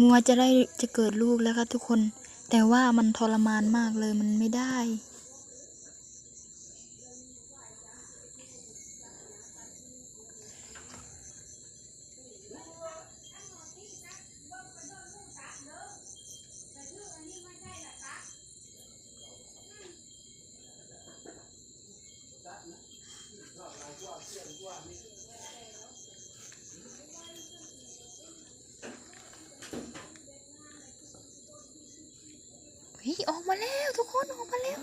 งัวจะเกิดลูกแล้วครับทุกคนแต่ว่ามันทรมานมากเลยมันไม่ได้เฮ้ยออกมาแล้วทุกคนออกมาแล้ว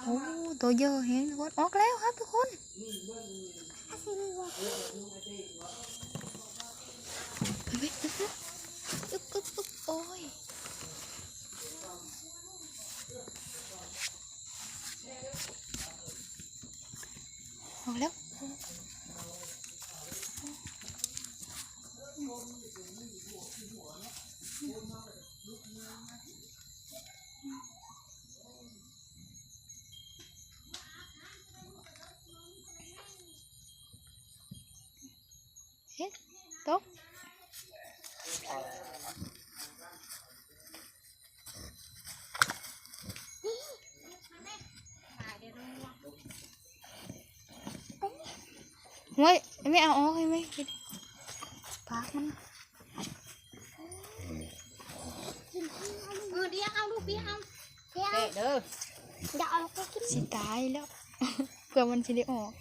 โอ้ตัวเยอะเห็นทุกคนออกแล้วครับทุกคนโอ้ยออกแล้วเฮ้ยตกเฮ้ยไม่เอาออกไหมปากมันเดี๋ยวเอาลูกเดี๋ยวเอาเด้ออย่าเอาไปกินสิตายแล้วเพื่อมันจะได้ออก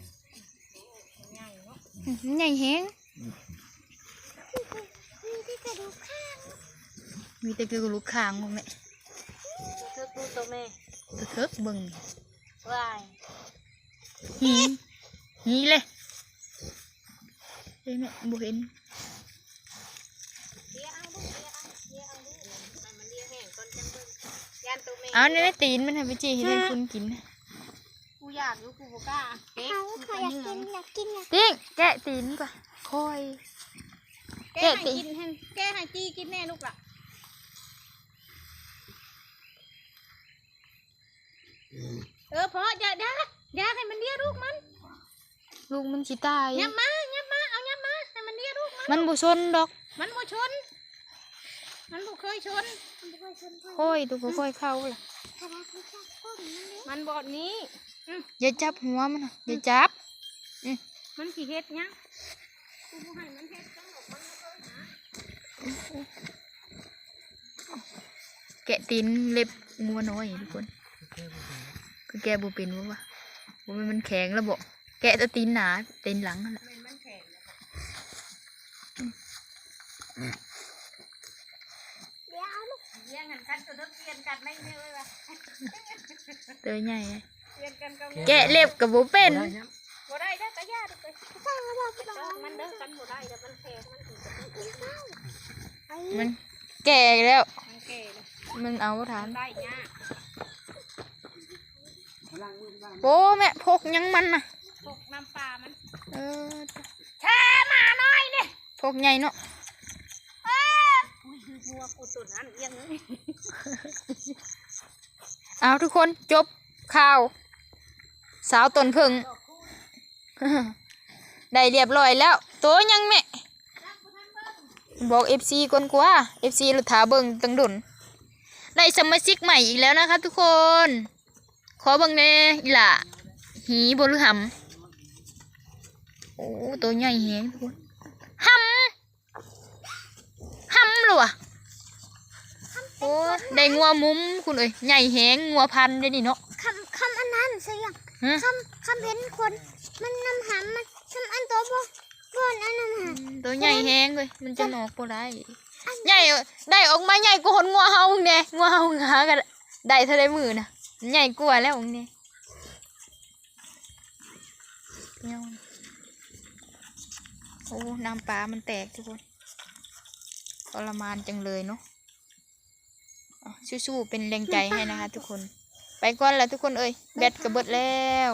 ใหญ่แห้งมีแต่กระดูกข้างมั้งแม่เธอดูตัวแม่เถิกบึงวายหีเลยแม่บ่เห็นเอาในตีนมันทำไปจีให้เป็นคุณกินกูอยากอยู่กูบอกล้าเก๊กกูอยากกินติ้งแกะตีนก่อนคอยแกะตีนแกะให้จีกินแน่ลูกล่ะเพราะอย่าให้มันเลี้ยลูกมันสิตายยับมาเอายับมาให้มันเลี้ยลูกมันบ่ชนดอกมันบ่ชนมันบ่เคยชนค่อยตัวก็ค่อยเข้าล่ะมันบอดนี้อย่าจับหัวมันอย่าจับมันขี้เฮ็ดยังกูให้มันเฮ็ดจังหรอกมันไม่เคยหาแกะตีนเล็บงัวน้อยทุกคนก็แกะบ่เป็นวะมันแข็งแล้วบ่แกะตัวตีนหนาตีนหลังนั่นแหละตัวใหญ่แกะเล็บกับบ่เป็นมันแก่แล้วมันเอาทานโอ้แม่พกยังมันน่ะพกน้ำปลามันแช่มาหน่อยนี่พกใหญ่เนาะงัวกูตุ่นอันเอียงเลยเอาทุกคนจบข่าวสาวตนพึ่งได้เรียบร้อยแล้วตัวยังแม่บอก FC ก่อนกว่า FC หรือถาเบิ่งตังดุนได้สมาชิกใหม่อีกแล้วนะคะทุกคนขอเบิ่งแน่อีหล่ะหีบ่หรือหำโอ้ตัวใหญ่แฮงทุกคนหำหรอโอ้ได้งัวมุ้มคุณเอ้ยใหญ่แฮงงัวพันได้นี่เนาะคำอันนั้นใช่ยังคำเห็นคนมันนำหำมันคำอันตัวบ่นอันนั้นตัวใหญ่แฮงเลยมันจะหนอกบ่ได้ใหญ่ได้ออกมาใหญ่กว่าคนงัวเฮาเนี่ยงัวเฮาหากันได้เท่าได้มือนะใหญ่กว่าแล้วองเนี่ยโอ้น้ำปลามันแตกทุกคนทรมานจังเลยเนาะสู้ๆเป็นแรงใจให้นะคะทุกคนไปก่อนแล้วทุกคนเอ้ยแบตกระเบิดแล้ว